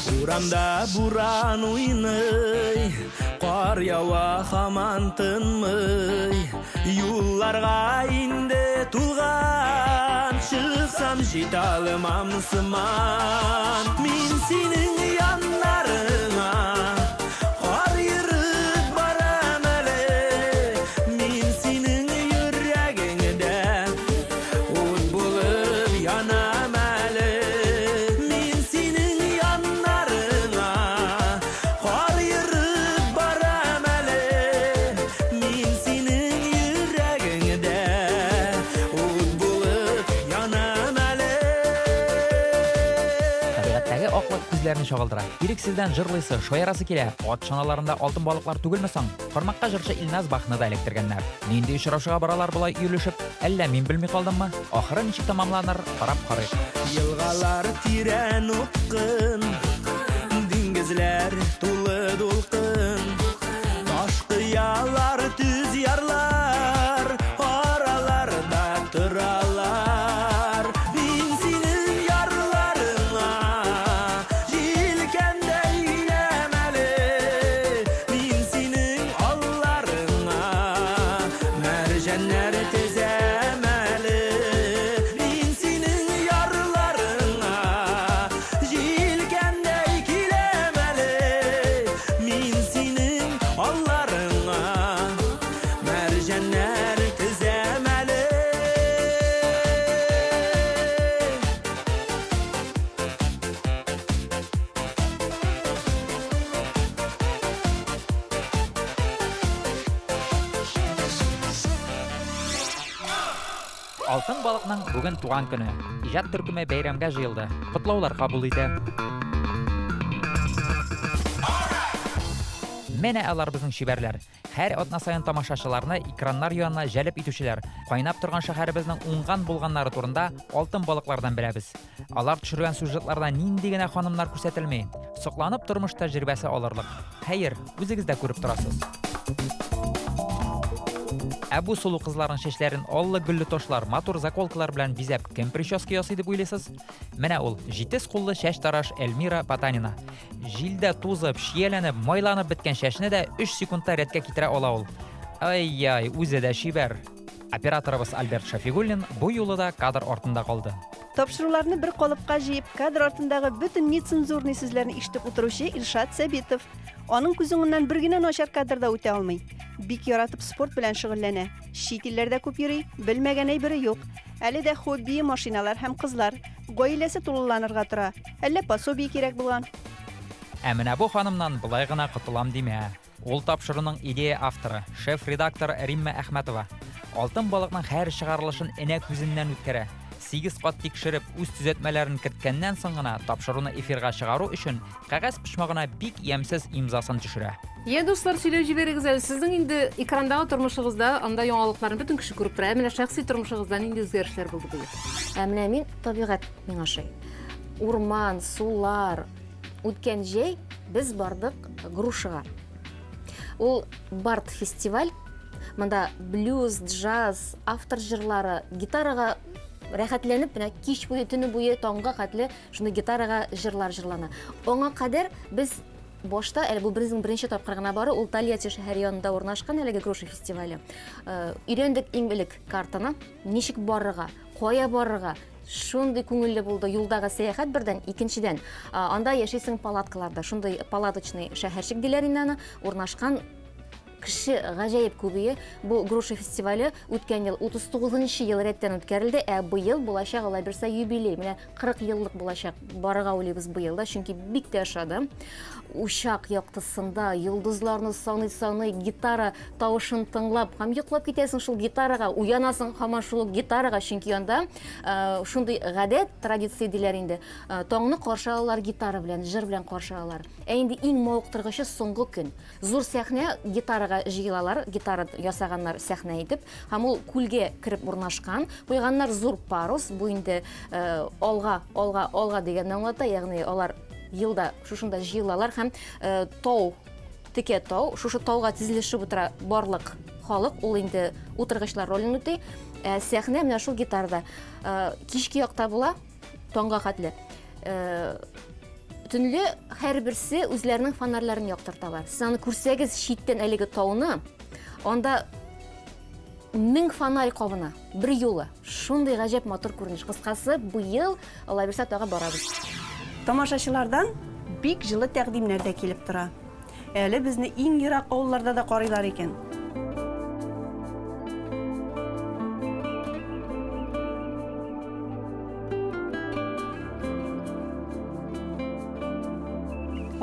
Урамда буран уйный, қар яуа хаман тынмый, юлларға инде тулған, шықсам жете алмам сыман. Мен сенің яндарыңа қайырып барам әлі, мен сенің жүрегіңде от болып янам әлі. Мен сенің яндарыңа қайырып барам әлі, мен сенің жүрегіңде от болып янам әлі. Табиғаттағы оқлық күзлерін шоғылдыра. Ирексізден жырлысы, шойарасы келе, от шаналарында алтын балықлар түгілмесің, қырмаққа жыршы Илназ бақны да электіргенлер. Ненде ұшыраушыға баралар бұлай үйілішіп, әлі мен білмей қалдым ма? Ақыры ничек тамамланыр, қарап қарайық. Yılgalar tiren upkın, dingizler tulu dulkın, taş kıyalar düz yarlar, aralarda tıralar. Ben senin yarlarına jilkende yemeli, ben senin allarına mercanlar tezemeli. Ben senin yarlarına jilkende kilemeli, ben senin allarına mercanlar tezemeli. Алтын балықның бүгін туған күні. Ижат түркіме бәйрамға жиылды. Құтлаулар қабыл ете. Менә алар біздің шибәрләр. Һәр атна сайын тамашашыларны экраннар янына жәлеп итүчеләр. Кайнап торган шәһәребезнең уңган булганнары турында алтын балыклардан беләбез. Алар төшергән сюжетларда нинди генә ханымнар күрсәтелми. Сокланып тормыш тәҗрибәсе алырлык. Хәер, үзегез дә күреп торасыз. Әбу сулу кызларның чәчләрен аллы гөлле ташлар, матур заколкалар белән бизәп, кем прическа ясый дип уйлыйсыз? Менә ул җитез куллы чәч тараш Эльмира Потанина. Җилдә тузып, шияләнеп, майланып беткән чәчне дә 3 секундта рәткә китерә ала ул. Ай-яй, үзе дә шибәр. Операторыбыз Альберт Шафигуллин бу юлы да кадр артында калды. Тапшыруларны бер калыпка җыеп, кадр артындагы бөтен нецензурный сүзләрне ишетеп утыручы Илшат Сәбитов. Аның күзеңнән бер генә начар кадрда үтә алмый. Бик яратып спорт белән шөгыльләнә. Чит илләрдә күп йөри, белмәгән әйбере юк. Әле дә хобби машиналар һәм кызлар. Гаиләсе тулыланырга тора. Әллә пособие кирәк булган. Ә менә бу ханымнан былай гына котылам димә. Ул тапшыруның идея авторы, шеф-редактор Римма Әхмәтова. Алтын балыкның һәр чыгарылышын энә күзеннән үткәрә. 8 кат тикшереп, үз төзәтмәләрен керткәннән соң гына тапшыруны эфирга чыгару өчен кәгазь почмагына бик ямьсез имзасын төшерә. Достар, сөйләп җибәрегез әле. Сезнең инде экрандагы тормышыгызда анда яңалыкларны бөтен кеше күреп тора. Менә шәхси тормышыгызда нинди үзгәрешләр булды бу? Менә мин табигать миңа шай. Урман, сулар, үткән җәй без бардык Грушага. Ул Барт фестиваль. Монда блюз, джаз, автор җырлары, гитарага рәхәтләнеп, менә кич буе, төне буе, таңга хәтле шуны гитарага җырлар җырлана. Аңа кадәр без башта, әле бу безнең беренче тапкыр гына бары, ул Тольятти шәһәре янында урнашкан әлеге Груша фестивале. Өйрәндек иң элек картаны, ничек барырга, кая барырга. Шундый күңелле булды юлдагы сәяхәт бердән, икенчедән. Анда яшисең палаткаларда, шундый палаточный шәһәрчек диләр инде, урнашкан кеше гаҗәеп күбие. Бу Груша фестивале үткән ел 39нчы ел рәттән үткәрелде, ә бу ел булачак алай берсә юбилей. Менә 40 еллык булачак. Барырга уйлыйбыз бу елда, чөнки бик тә шады. Учак яктысында йолдызларны саный-саный, гитара тавышын тыңлап, һәм йоклап китәсең шул гитарага, уянасың һаман шул гитарага, чөнки анда шундый гадәт, традиция диләр инде. Таңны каршы алалар гитара белән, җыр белән каршы алалар. Ә инде иң мавыктыргычы соңгы көн. Зур сәхнә гитарага җыелалар, гитара ясаганнар сәхнә итеп, һәм ул күлгә кирип урнашкан. Куйганнар зур парус, бу инде алга дигәнне аңлата, ягъни алар елда шушында җыелалар һәм тау, текә тау, шушы тауга тизлешеп утыра барлык халык, ул инде утыргычлар ролен үти. Сәхнә менә шул гитарда кички якта була, таңга хәтле. Төнле һәрберсе үзләренең фонарьларын яктырталар. Сез аны күрсәгез читтән әлеге тауны, анда 1000 фонарь кабына бер юлы. Шундый гаҗәп матур күренеш. Кыскасы, бу ел Алла бирсә тагы барабыз. Тамашачылардан бик җылы тәкъдимнәр дә килеп тора. Әле безне иң ерак авылларда да карыйлар икән.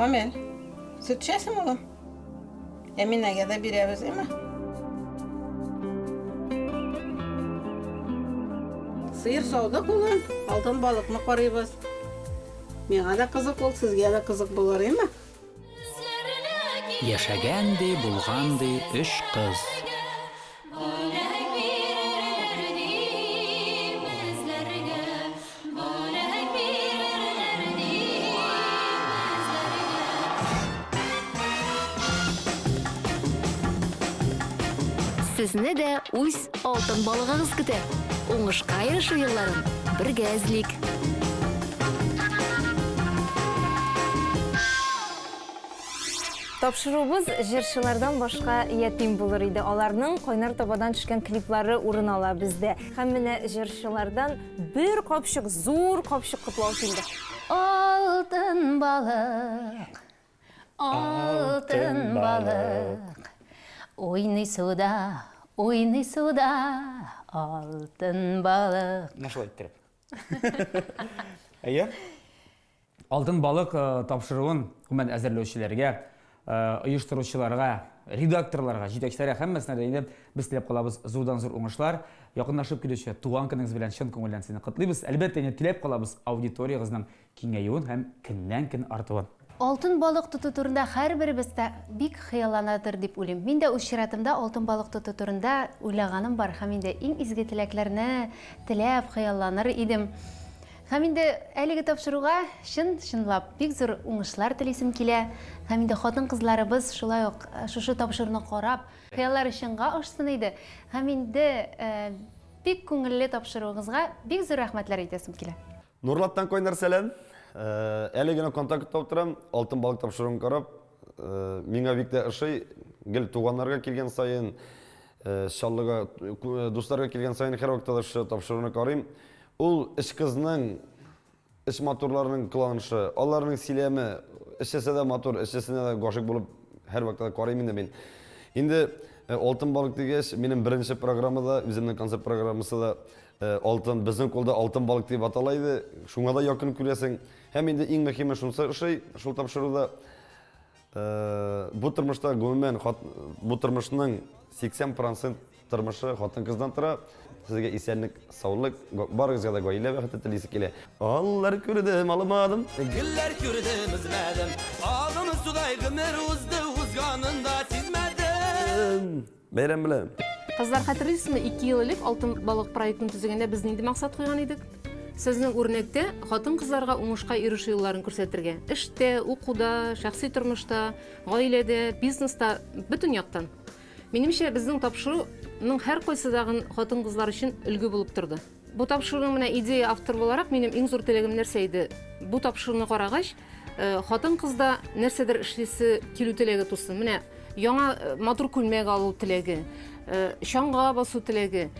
Amel, süt içersin oğlum. Emine'ye de birimiz değil mi? Sıyır soğuduk oğlum. Altın balık mı koruyuz? Mene de kızık ol, sizge de kızık bulur değil mi? Яшәгәнди, булганди 3 кыз. Сезне дә үз алтын балыгыгыз көтә. Уңышка ирешү елларын бергә эзлик. Тапшырубыз җырчылардан башка ятим булыр иде. Аларның кайнар табадан төшкән клиплары урын ала бездә. Һәм менә җырчылардан бер капчык, зур капчык котлау килде. Алтын балык, алтын балык, ойный суда, алтын балык. Нашла иттереп. Әйе. Алтын балык тапшыруын күмән әзерләүчеләргә, оештыручыларга, редакторларга, җитәкчеләргә һәммәсенә дә инде без теләп калабыз зурдан-зур уңышлар. Якынлашып килүче туган көнегез белән чын күңелдән сезне котлыйбыз. Әлбәттә, теләп калабыз аудиториягызның киңәюен һәм көннән-көн артуын. Алтын балык тоту турында һәрберебез дә бик хыялланадыр дип уйлыйм. Мин дә үз чиратымда алтын балык тоту турында уйлаганым бар һәм инде иң изге теләкләрне теләп хыялланыр идем. Һәм инде әлеге тапшыруга чынлап бик зур уңышлар телисем килә. Һәм инде хатын-кызларыбыз шулай ук шушы тапшыруны карап, хыяллары чынга ашсын иде. Һәм инде бик күңелле тапшыруыгызга бик зур рәхмәтләр әйтәсем килә. Нурлаттан койнар сәлам. Әле генә контакт отырам, алтын балык тапшыруын карап, миңа бик тә ошый, гел туганнарга килгән сайын, шаллыга, дусларга килгән сайын һәр вакытта ошо тапшыруны карыйм. Ул эш кызның, эш матурларының кыланышы, аларның сөйләме, эшләсә дә матур, эшләсә дә гашык булып һәр вакытта карыйм инде мин. Инде алтын балык дигәч, минем беренче программада, үземнең концерт программасында алтын, безнең кулда алтын балык дип аталайды. Шуңа да якын күрәсең. Һәм инде иң мөһиме шунысы, шул тапшыруда бу тормышта гомумән бу тормышның 80% тормышы хатын-кыздан тора. Сезгә исәнлек, саулык, барыгызга да гаилә бәхете телисе килә. Аллар күрдем, алмадым. Güller kürdüm üzmedim Ağzım suday gümür uzdu uzganında sizmedim Бәйрәм белән. Кызлар, хәтерлисезме, 2 ел элек алтын балык проектын төзегәндә без нинди максат куйган идек? Сезнең үрнәктә хатын-кызларга уңышка ирешү юлларын күрсәтергә. Эштә, укуда, шәхси тормышта, гаиләдә, бизнеста, бөтен яктан. Минемчә, безнең тапшыруның һәр кайсы дагы хатын-кызлар өчен өлгү булып торды. Бу тапшыруның менә идея автор буларак минем иң зур теләгем нәрсә иде? Бу тапшыруны карагач, хатын-кызда нәрсәдер эшлисе килү теләге тусын. Менә яңа матур күлмәк алу теләге, шаңга басу теләге,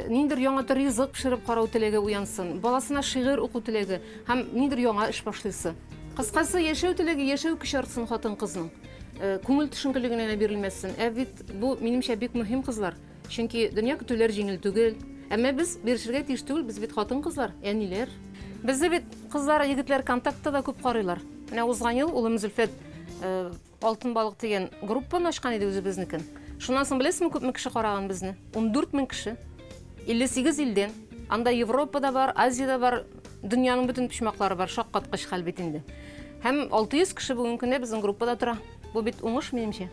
ниндер яңа төр ризык пешереп карау теләге уянсын, баласына шигырь уку теләге һәм ниндер яңа эш башлыйсы. Кыскасы, яшәү теләге, яшәү көче артсын хатын-кызның. Күңел төшенкелегенә бирелмәсен. Бит бу минемчә бик мөһим, кызлар. Чөнки дөнья көтүләр җиңел түгел. Әмма без бирешергә тиеш түгел, без бит хатын-кызлар, әниләр. Безне бит кызлар, егетләр контактта да күп карыйлар. Менә узган ел улым Зөлфәт алтын балык дигән группаны ачкан иде үзебезнекен. Шуннан соң беләсезме, күпме кеше караган безне? 14 мең кеше. 58 илдән. Анда Европада бар, Азиядә бар, дөньяның бөтен почмаклары бар, шаккаткыч хәл бит инде. Һәм 600 кеше бүгенге көндә безнең группада тора. Бу бит уңыш минемчә.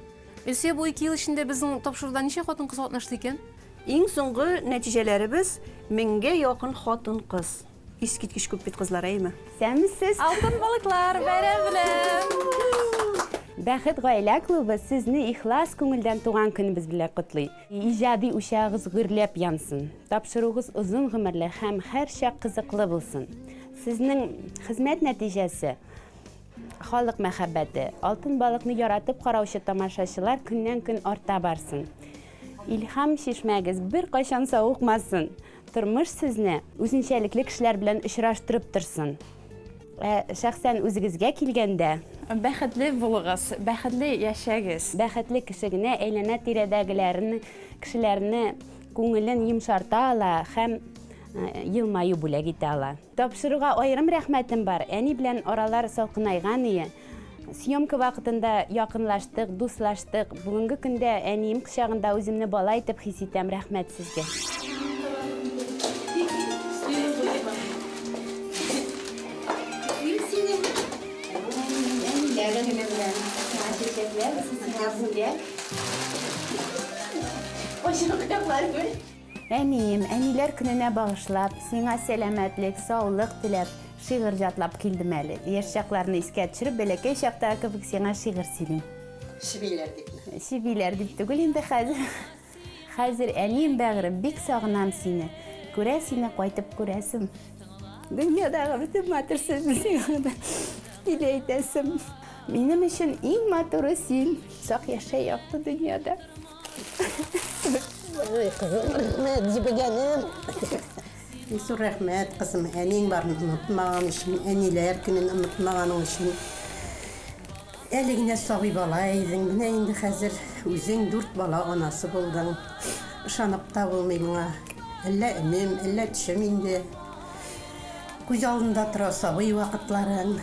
Илсә, бу 2 ел эчендә безнең тапшыруда ничә хатын-кыз катнашты икән? Иң соңгы нәтиҗәләребез 1000гә якын хатын-кыз. Искиткеч күп бит кызлар, әйме? Сәмсез алтын балыклар бәйрәм белән. Бәхет гаилә клубы сезне ихлас күңелдән туган көнебез белән котлый. Иҗади учагыгыз гөрләп янсын. Тапшыругыз озын гомерле һәм һәр чак кызыклы булсын. Сезнең хезмәт нәтиҗәсе халық мәхәббәте. Алтын балыкны яратып караучы тамашачылар көннән-көн арта барсын. Илһам шишмәгез бер кайчан савыкмасын. Тормыш сезне үзенчәлекле кешеләр белән очраштырып торсын. Шәхсән үзегезгә килгәндә, бәхетле булыгыз, бәхетле яшәгез. Бәхетле кеше генә әйләнә тирәдәгеләрне, кешеләрне күңелен йомшарта ала һәм елмаю бүләк итә ала. Тапшыруга аерым рәхмәтем бар. Әни белән аралар салкынайган иде. Съемка вакытында якынлаштык, дуслаштык. Бүгенге көндә әнием кочагында үземне бала итеп хис итәм. Рәхмәт сезгә. Әнием, әниләр көненә багышлап, сиңа сәламәтлек, саулык теләп, шигырь җатлап килдем әле. Яшь чакларны искә төшереп, бәләкәй чакта кебек сиңа шигырь сөйлим. Шибиләр дип түгел инде хәзер. Хәзер әнием бәгырем, бик сагынам сине. Күрә сине кайтып күрәсем. Дөньядагы бөтен матур сүзне сиңа әйтәсем. Минем өчен иң матуры син. Сак яшә якты дөньяда. Рәхмәт, җибегәнем. Ису рәхмәт, кызым, әнең барын онытмаган өчен, әниләр көнен онытмаганың өчен. Әле генә сабый бала идең, менә инде хәзер үзең 4 бала анасы булдың. Ышанып та булмый моңа. Әллә эмем, әллә төшем инде. Күз алдында тора сабый вакытларың,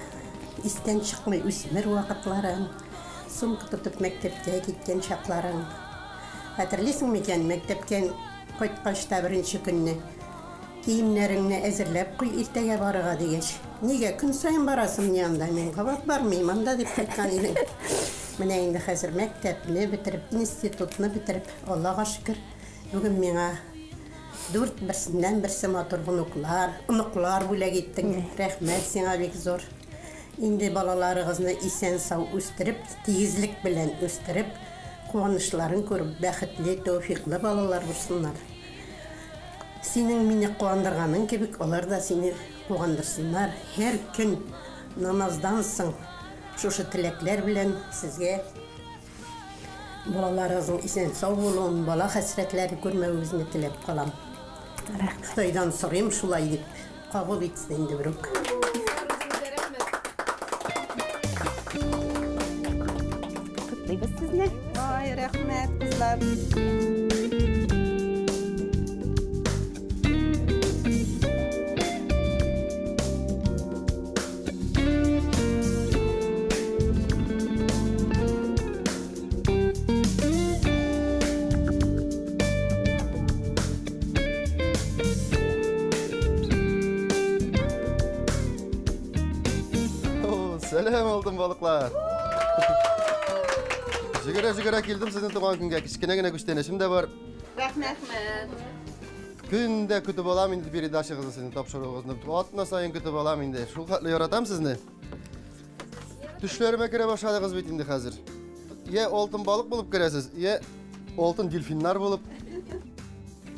истән чыкмый үсмер вакытларың, сумка тотып мәктәпкә киткән чакларың. Хәтерлисең микән мәктәпкә кайткачта беренче көнне киемнәреңне әзерләп куй иртәгә барырга дигәч. Нигә көн саен барасың янда? Мин кабат бармыйм анда дип әйткән идең. Менә инде хәзер мәктәпне бетереп, институтны бетереп, Аллага шөкер, бүген миңа 4 берсеннән берсе матур оныклар бүләк иттең. Рәхмәт сиңа бик зур. Инде балаларыгызны исән сау үстереп, тигезлек белән үстереп, куанышларын күреп, бәхетле, тәүфиклы балалар булсыннар. Синең мине куандырганың кебек, алар да сине куандырсыннар. Һәр көн намаздан соң шушы теләкләр белән сезгә балаларыгызның исән сау булуын, бала хәсрәтләре күрмәвегезне теләп калам. Хытайдан сорыйм шулай дип, кабул итсен инде берүк. Котлыйбыз сезне. Ай, рәхмәт, кызлар. Сәлем алтын балыклар. Жүгірә келдім сіздің туған күнге. Кішкене генә күчтәнешем дә бар. Рәхмәт. Күндә күтіп алам инде передачагызны, сезнең тапшыруыгызны. Атна сайын күтіп алам инде. Шул хәтле яратам сезне. Төшләремә керә башладыгыз бит инде хәзер. Я алтын балык булып керәсез, я алтын дельфиннар булып.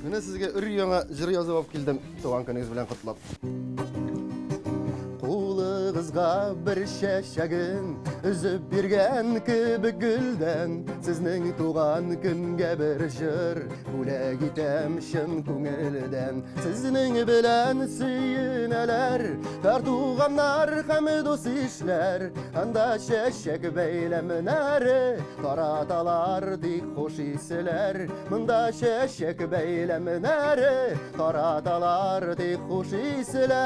Менә сезгә өр-яңа җыр язып алып килдем туган көнегез белән котлап. Кулыгызга бер чәчәген үзеп биргән кебек гөлдән, сезнең туган көнгә бер җыр бүләк итәм чын күңелдән. Сезнең белән сөенәләр, тартуганнар һәм дус ишләр, анда чәчәк бәйләмнәре тараталар тик хуш исләр. Монда чәчәк бәйләмнәре тараталар тик хуш исләр.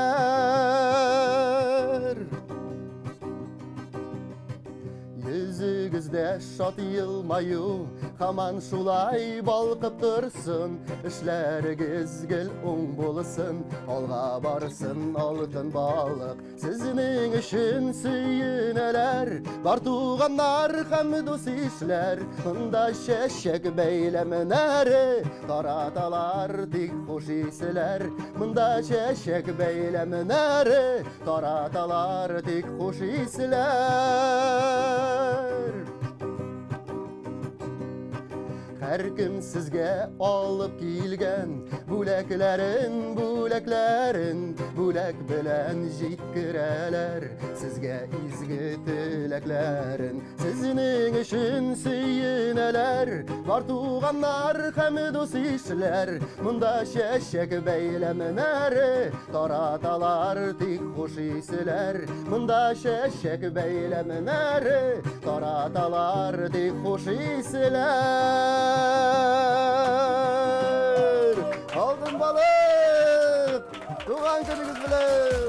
Yüzügüzdə şad yılmayu, Haman şulay balqıb dursun, İşləriniz gül bulsun, Alğa barsın altın balıq. Sizning üçün süyünələr, Bar tuğanlar həm dus işlər, Bunda şəşək beyləmənəri, Taratalar tik xoş islər, Bunda şəşək beyləmənəri, Taratalar tik xoş islər. Hər kim sizgə alıb kilgən, Buləklərin, bulək bilən җиткән yetkirələr sizə izgi tiləklərin sizning üçün suyunələr var tuğanlar həm dost işlər munda şəşək beyləmənər taratalar tik xoş islər munda şəşək beyləmənər taratalar tik xoş islər Altın balık Doğan gününüz bilen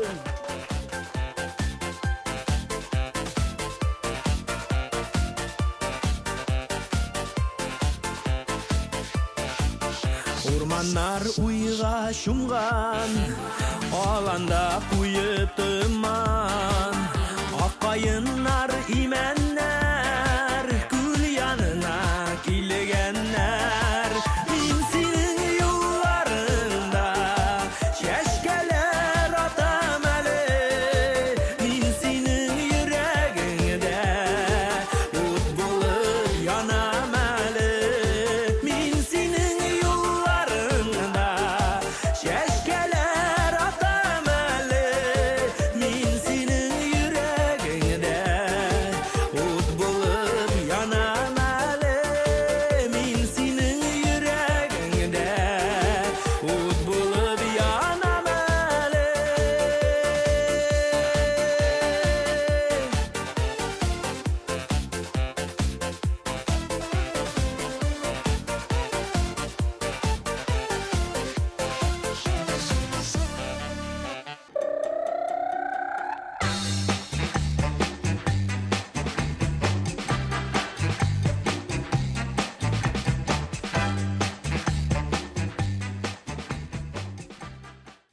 Ormanlar uyga şumgan Alanda kuyup tımar